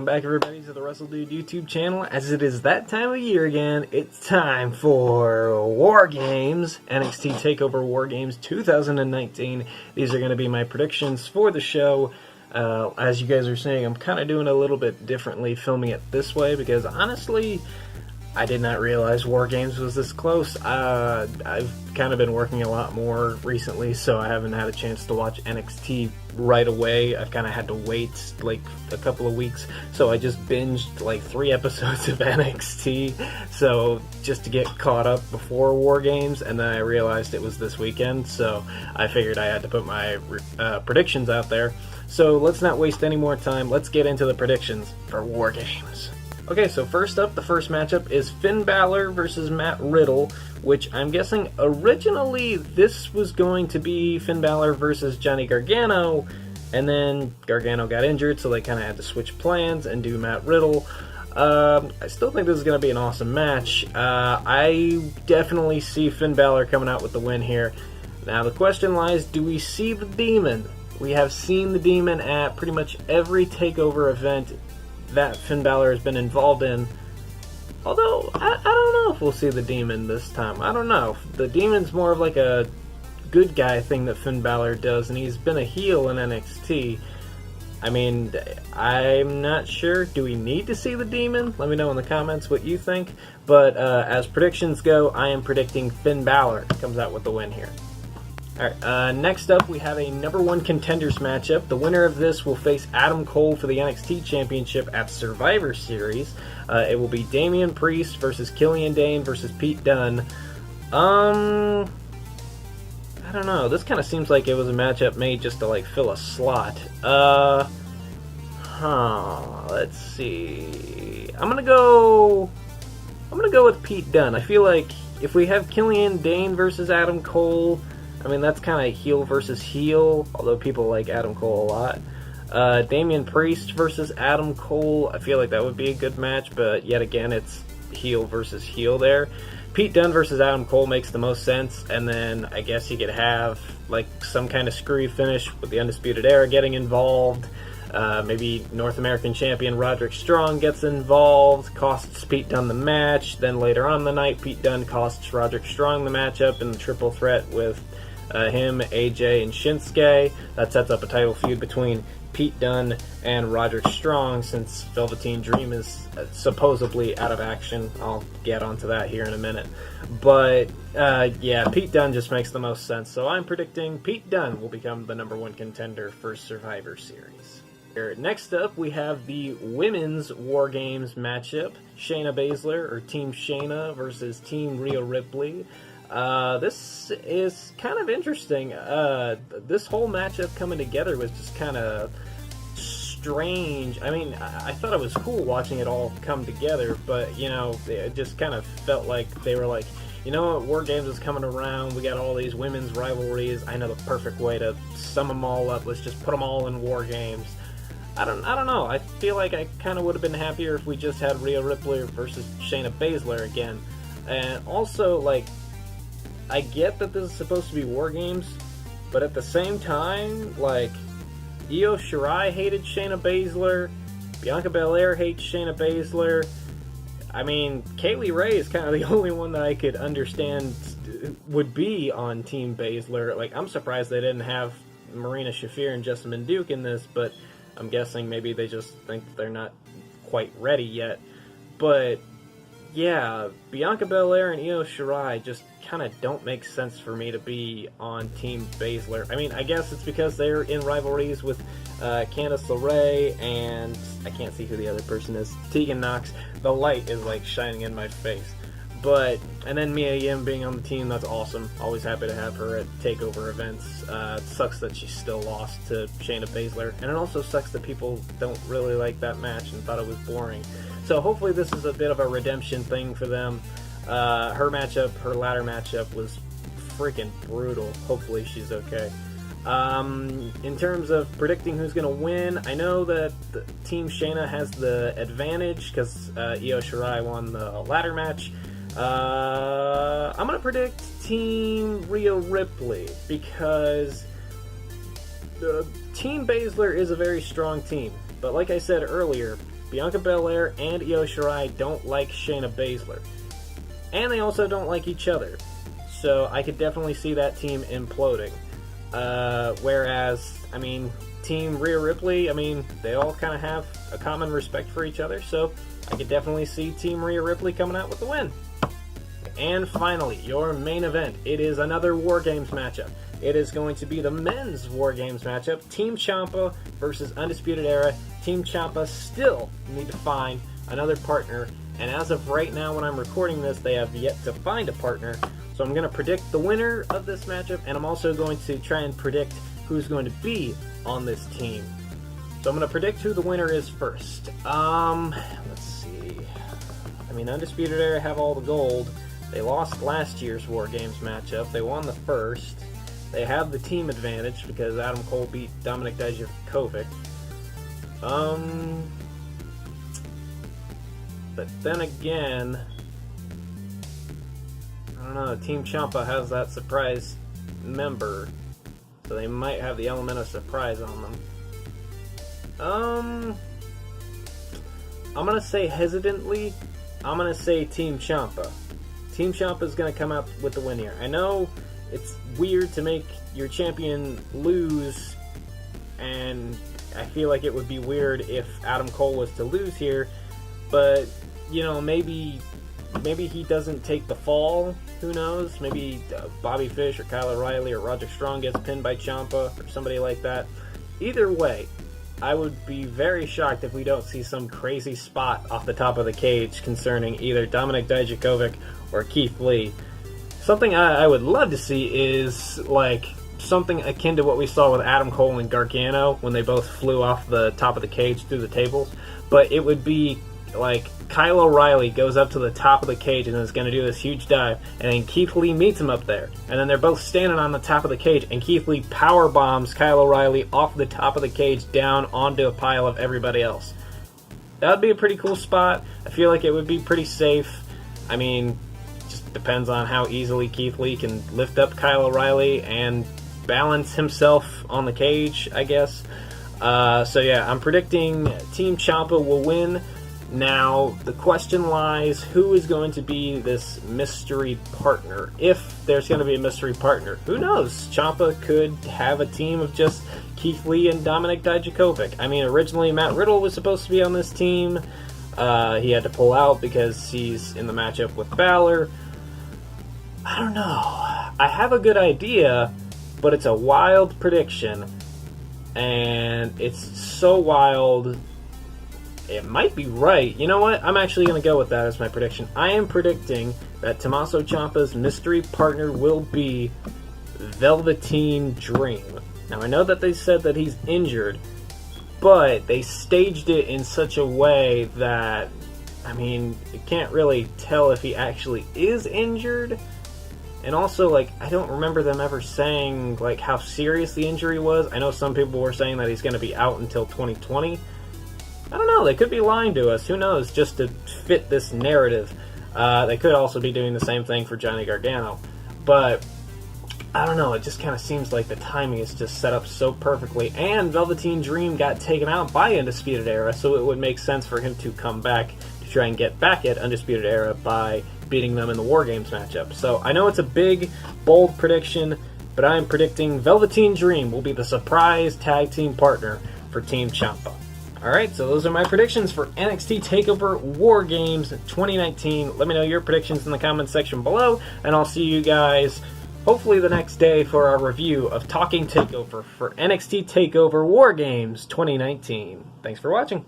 back, everybody, to the WRESTLEDUDE YouTube channel. As it is that time of year again, it's time for War Games, NXT Takeover War Games 2019. These are going to be my predictions for the show. As you guys are seeing, I'm kind of doing a little bit differently, filming it this way, because honestly, I did not realize War Games was this close. I've kind of been working a lot more recently, so I haven't had a chance to watch NXT right away. I've kind of had to wait like a couple of weeks, so I just binged like 3 episodes of NXT, so just to get caught up before War Games, and then I realized it was this weekend, so I figured I had to put my predictions out there. So let's not waste any more time. Let's get into the predictions for War Games. Okay, so first up, the first matchup is Finn Balor versus Matt Riddle, which I'm guessing originally this was going to be Finn Balor versus Johnny Gargano, and then Gargano got injured, so they kind of had to switch plans and do Matt Riddle. I still think this is going to be an awesome match. I definitely see Finn Balor coming out with the win here. Now the question lies, do we see the Demon? We have seen the Demon at pretty much every TakeOver event that Finn Balor has been involved in. Although, I don't know if we'll see the Demon this time. I don't know. The Demon's more of like a good guy thing that Finn Balor does, and he's been a heel in NXT. I mean, I'm not sure. Do we need to see the Demon? Let me know in the comments what you think. But as predictions go, I am predicting Finn Balor comes out with the win here. Alright, next up we have a number 1 contenders matchup. The winner of this will face Adam Cole for the NXT Championship at Survivor Series. It will be Damian Priest versus Killian Dane versus Pete Dunne. I don't know. This kind of seems like it was a matchup made just to like fill a slot. Let's see. I'm gonna go with Pete Dunne. I feel like if we have Killian Dane versus Adam Cole, I mean, that's kind of heel versus heel, although people like Adam Cole a lot. Damian Priest versus Adam Cole, I feel like that would be a good match, but yet again, it's heel versus heel there. Pete Dunne versus Adam Cole makes the most sense, and then I guess you could have like some kind of screwy finish with the Undisputed Era getting involved. Maybe North American Champion Roderick Strong gets involved, costs Pete Dunne the match, then later on in the night, Pete Dunne costs Roderick Strong the matchup in the triple threat with him, AJ, and Shinsuke. That sets up a title feud between Pete Dunne and Roderick Strong, since Velveteen Dream is supposedly out of action. I'll get onto that here in a minute. But, yeah, Pete Dunne just makes the most sense. So I'm predicting Pete Dunne will become the number 1 contender for Survivor Series. Next up, we have the Women's War Games matchup. Shayna Baszler, or Team Shayna, versus Team Rhea Ripley. This is kind of interesting. This whole matchup coming together was just kind of strange. I mean, I thought it was cool watching it all come together, but, you know, it just kind of felt like they were like, you know what, War Games is coming around, we got all these women's rivalries, I know the perfect way to sum them all up, let's just put them all in War Games. I don't know, I feel like I kind of would have been happier if we just had Rhea Ripley versus Shayna Baszler again. And also, like, I get that this is supposed to be War Games, but at the same time, like, Io Shirai hated Shayna Baszler, Bianca Belair hates Shayna Baszler. I mean, Kaylee Ray is kind of the only one that I could understand would be on Team Baszler. Like, I'm surprised they didn't have Marina Shafir and Jessamine Duke in this, but I'm guessing maybe they just think they're not quite ready yet. But yeah, Bianca Belair and Io Shirai just kind of don't make sense for me to be on Team Baszler. I mean, I guess it's because they're in rivalries with Candice LeRae and I can't see who the other person is, Tegan Nox. The light is like shining in my face. But, and then Mia Yim being on the team, that's awesome. Always happy to have her at TakeOver events. It sucks that she still lost to Shayna Baszler. And it also sucks that people don't really like that match and thought it was boring. So hopefully this is a bit of a redemption thing for them. Her ladder matchup was freaking brutal. Hopefully she's okay. In terms of predicting who's going to win, I know that Team Shayna has the advantage because Io Shirai won the ladder match. I'm going to predict Team Rhea Ripley because Team Baszler is a very strong team. But like I said earlier, Bianca Belair and Io Shirai don't like Shayna Baszler. And they also don't like each other. So I could definitely see that team imploding. Whereas, I mean, Team Rhea Ripley, I mean, they all kind of have a common respect for each other. So I could definitely see Team Rhea Ripley coming out with the win. And finally, your main event. It is another War Games matchup. It is going to be the men's War Games matchup. Team Ciampa versus Undisputed Era. Team Ciampa still need to find another partner. And as of right now, when I'm recording this, they have yet to find a partner. So I'm going to predict the winner of this matchup. And I'm also going to try and predict who's going to be on this team. So I'm going to predict who the winner is first. Let's see. I mean, Undisputed Era have all the gold. They lost last year's War Games matchup. They won the first. They have the team advantage because Adam Cole beat Dominik Dijakovic. But then again, I don't know. Team Ciampa has that surprise member, so they might have the element of surprise on them. I'm gonna say hesitantly, I'm gonna say Team Ciampa. Team Ciampa is gonna come out with the win here. I know it's weird to make your champion lose, and I feel like it would be weird if Adam Cole was to lose here, but, you know, maybe he doesn't take the fall, who knows? Maybe Bobby Fish or Kyle O'Reilly or Roderick Strong gets pinned by Ciampa or somebody like that. Either way, I would be very shocked if we don't see some crazy spot off the top of the cage concerning either Dominik Dijakovic or Keith Lee. Something I would love to see is, like, something akin to what we saw with Adam Cole and Gargano when they both flew off the top of the cage through the tables. But it would be, like, Kyle O'Reilly goes up to the top of the cage and is going to do this huge dive, and then Keith Lee meets him up there. And then they're both standing on the top of the cage, and Keith Lee power bombs Kyle O'Reilly off the top of the cage down onto a pile of everybody else. That would be a pretty cool spot. I feel like it would be pretty safe. I mean, depends on how easily Keith Lee can lift up Kyle O'Reilly and balance himself on the cage, I guess. So yeah, I'm predicting Team Ciampa will win. Now, the question lies, who is going to be this mystery partner? If there's going to be a mystery partner, who knows? Ciampa could have a team of just Keith Lee and Dominik Dijakovic. I mean, originally Matt Riddle was supposed to be on this team. He had to pull out because he's in the matchup with Balor. I don't know. I have a good idea, but it's a wild prediction, and it's so wild, it might be right. You know what? I'm actually going to go with that as my prediction. I am predicting that Tommaso Ciampa's mystery partner will be Velveteen Dream. Now, I know that they said that he's injured, but they staged it in such a way that, I mean, you can't really tell if he actually is injured. And also, like, I don't remember them ever saying, like, how serious the injury was. I know some people were saying that he's going to be out until 2020. I don't know. They could be lying to us. Who knows? Just to fit this narrative. They could also be doing the same thing for Johnny Gargano. But, I don't know. It just kind of seems like the timing is just set up so perfectly. And Velveteen Dream got taken out by Undisputed Era, so it would make sense for him to come back to try and get back at Undisputed Era by beating them in the War Games matchup. So I know it's a big, bold prediction, but I'm predicting Velveteen Dream will be the surprise tag team partner for Team Ciampa. Alright, so those are my predictions for NXT Takeover War Games 2019. Let me know your predictions in the comments section below, and I'll see you guys hopefully the next day for our review of Talking Takeover for NXT Takeover War Games 2019. Thanks for watching.